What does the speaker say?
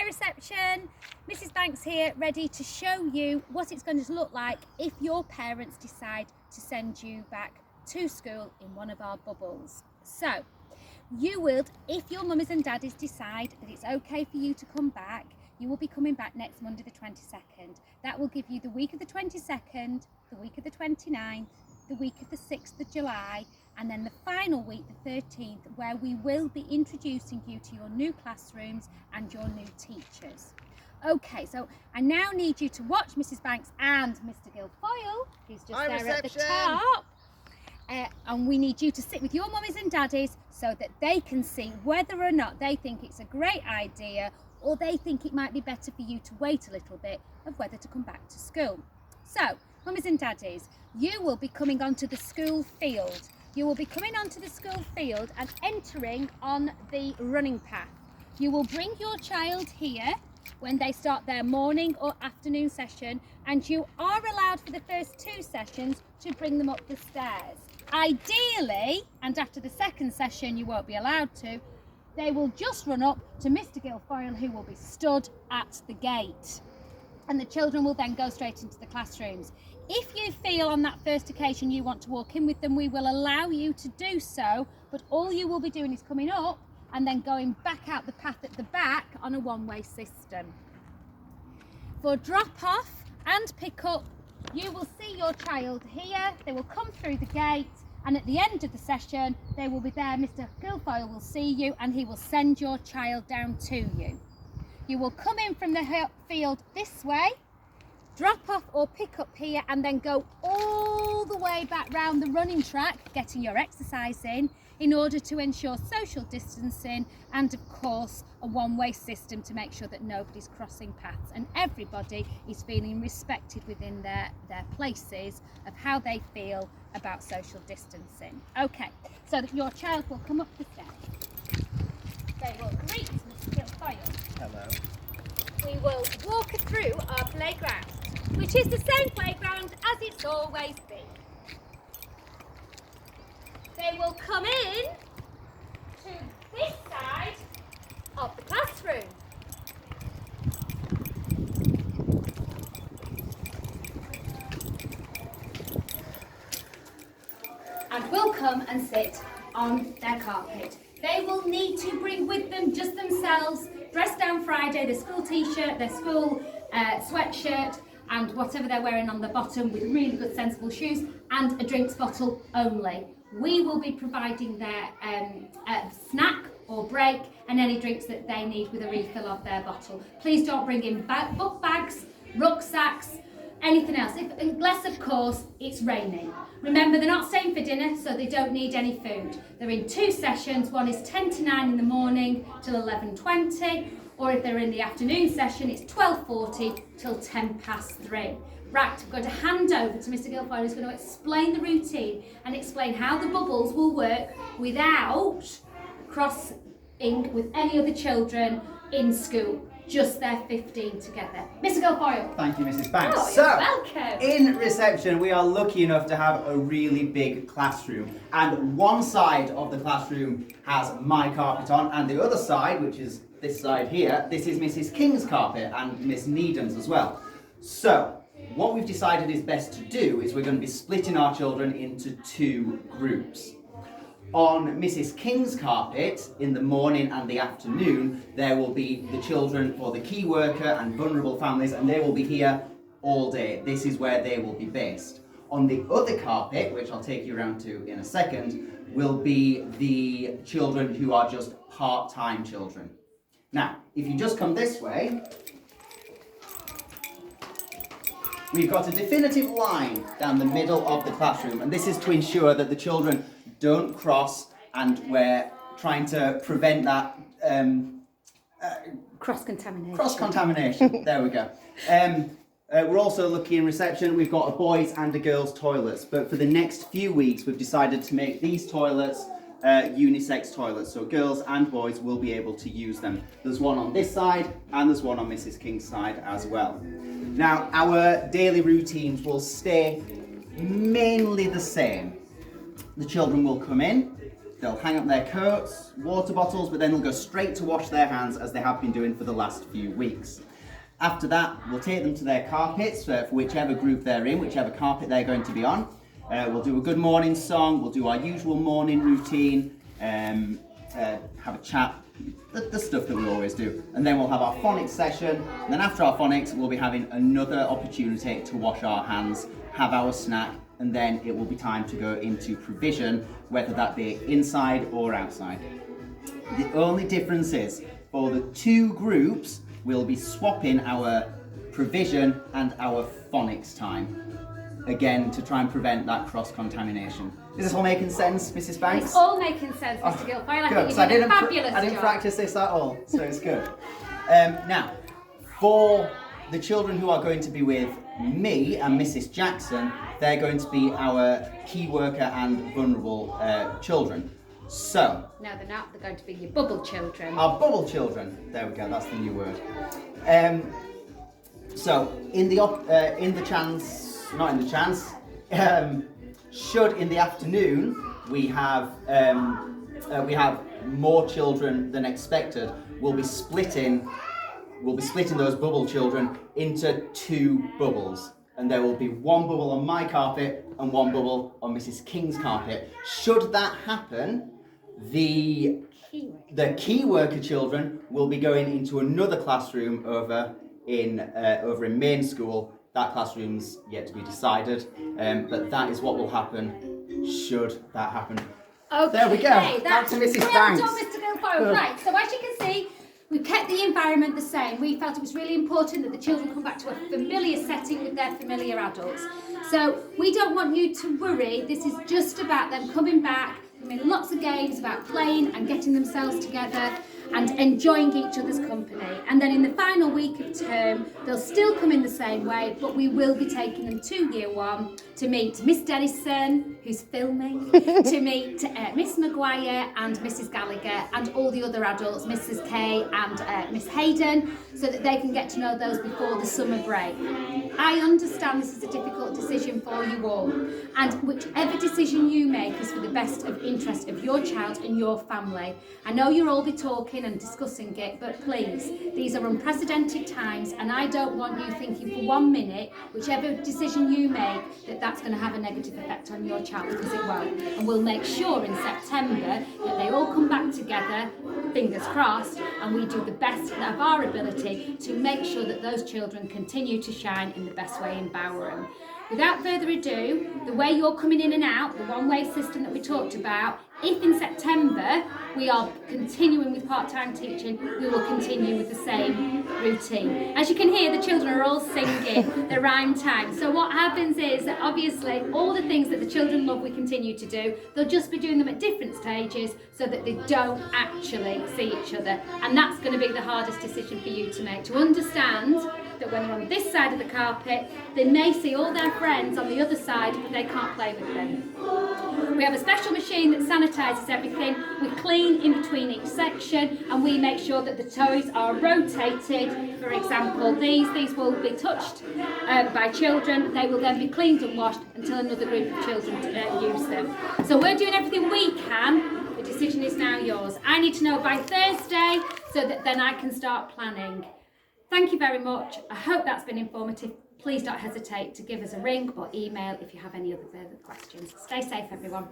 Hi reception, Mrs Banks here, ready to show you what it's going to look like if your parents decide to send you back to school in one of our bubbles. So you will, if your mummies and daddies decide that it's okay for you to come back, you will be coming back next Monday the 22nd. That will give you the week of the 22nd, the week of the 29th, the week of the 6th of July, and then the final week, the 13th, where we will be introducing you to your new classrooms and your new teachers. Okay, so I now need you to watch Mrs Banks and Mr Guilfoyle, who's just there at the top. And we need you to sit with your mummies and daddies so that they can see whether or not they think it's a great idea or they think it might be better for you to wait a little bit of whether to come back to school. So, mummies and daddies, you will be coming onto the school field. You will be coming onto the school field and entering on the running path. You will bring your child here when they start their morning or afternoon session, and you are allowed for the first 2 sessions to bring them up the stairs. Ideally, and after the second session you won't be allowed to, they will just run up to Mr Guilfoyle, who will be stood at the gate. And the children will then go straight into the classrooms. If you feel on that first occasion you want to walk in with them, we will allow you to do so, but all you will be doing is coming up and then going back out the path at the back on a one-way system. For drop-off and pick-up, you will see your child here. They will come through the gate, and at the end of the session, they will be there. Mr Guilfoyle will see you and he will send your child down to you. You will come in from the field this way, drop off or pick up here, and then go all the way back round the running track, getting your exercise in order to ensure social distancing and of course a one-way system to make sure that nobody's crossing paths and everybody is feeling respected within their places of how they feel about social distancing. Okay, so that your child will come up the stairs. They will greet Mr Guilfoyle. Hello. We will walk through our playground, which is the same playground as it's always been. They will come in to this side of the classroom. And will come and sit on their carpet. They will need to bring with them just themselves, dress down Friday, their school t-shirt, their school sweatshirt, and whatever they're wearing on the bottom with really good sensible shoes, and a drinks bottle only. We will be providing their snack or break and any drinks that they need with a refill of their bottle. Please don't bring in book bags, rucksacks, anything else, unless of course it's raining. Remember, they're not staying for dinner, so they don't need any food. They're in 2 sessions. One is 10 to 9 in the morning till 11:20, or if they're in the afternoon session, it's 12:40 till 3:10. Right, I'm going to hand over to Mr Guilfoyle, who's going to explain the routine and explain how the bubbles will work without crossing with any other children in school. Just their 15 together. Mr Guilfoyle. Thank you, Mrs Banks. Oh, you're welcome. In reception, we are lucky enough to have a really big classroom. And one side of the classroom has my carpet on, and the other side, which is this side here, this is Mrs King's carpet and Miss Needham's as well. So, what we've decided is best to do is we're going to be splitting our children into 2 groups. On Mrs King's carpet, in the morning and the afternoon, there will be the children for the key worker and vulnerable families, and they will be here all day. This is where they will be based. On the other carpet, which I'll take you around to in a second, will be the children who are just part-time children. Now, if you just come this way, we've got a definitive line down the middle of the classroom, and this is to ensure that the children don't cross, and we're trying to prevent that cross-contamination. There we go. We're also lucky in reception, we've got a boys and a girls toilets, but for the next few weeks we've decided to make these toilets unisex toilets, so girls and boys will be able to use them. There's one on this side and there's one on Mrs King's side as well. Now, our daily routines will stay mainly the same. The children will come in, they'll hang up their coats, water bottles, but then they'll go straight to wash their hands as they have been doing for the last few weeks. After that, we'll take them to their carpets for whichever group they're in, whichever carpet they're going to be on. We'll do a good morning song, we'll do our usual morning routine, have a chat, the stuff that we always do. And then we'll have our phonics session, and then after our phonics, we'll be having another opportunity to wash our hands, have our snack, and then it will be time to go into provision, whether that be inside or outside. The only difference is, for the two groups, we'll be swapping our provision and our phonics time. Again, to try and prevent that cross-contamination. Is this all making sense, Mrs. Banks? It's all making sense, Mr Guilfoyle. I Good, think you did a fabulous job. I didn't practice this at all, so it's good. Now, for the children who are going to be with me and Mrs. Jackson, they're going to be our key worker and vulnerable children. So. No, they're not. They're going to be your bubble children. Our bubble children. There we go. That's the new word. So, should in the afternoon we have more children than expected, we'll be splitting those bubble children into two bubbles, and there will be one bubble on my carpet and one bubble on Mrs. King's carpet. Should that happen, the key worker children will be going into another classroom over in main school. That classroom's yet to be decided, but that is what will happen should that happen. Okay, there we go. Back to Mrs. Banks. Well done, Mr Guilfoyle. Right, so as you can see, we've kept the environment the same. We felt it was really important that the children come back to a familiar setting with their familiar adults. So we don't want you to worry. This is just about them coming back. I mean, lots of games about playing and getting themselves together and enjoying each other's company. And then in the final week of term, they'll still come in the same way, but we will be taking them to year one to meet Miss Dennison, who's filming, to meet Miss Maguire and Mrs Gallagher and all the other adults, Mrs Kay and Miss Hayden, so that they can get to know those before the summer break. I understand this is a difficult decision for you all, and whichever decision you make is for the best of interest of your child and your family. I know you'll all be talking and discussing it, but please, these are unprecedented times, and I don't want you thinking for 1 minute, whichever decision you make, that's going to have a negative effect on your child, because it won't. And we'll make sure in September that they all come back together, fingers crossed, and we do the best of our ability to make sure that those children continue to shine in the best way in Bowerham. Without further ado, the way you're coming in and out, the one-way system that we talked about, if in September we are continuing with part-time teaching, we will continue with the same routine. As you can hear, the children are all singing the rhyme time. So what happens is that obviously all the things that the children love we continue to do, they'll just be doing them at different stages so that they don't actually see each other. And that's going to be the hardest decision for you to make, to understand that when they're on this side of the carpet, they may see all their friends on the other side, but they can't play with them. We have a special machine that sanitises everything. We clean in between each section, and we make sure that the toys are rotated. For example, these will be touched by children. They will then be cleaned and washed until another group of children use them. So we're doing everything we can. The decision is now yours. I need to know by Thursday so that then I can start planning. Thank you very much. I hope that's been informative. Please don't hesitate to give us a ring or email if you have any other further questions. Stay safe, everyone.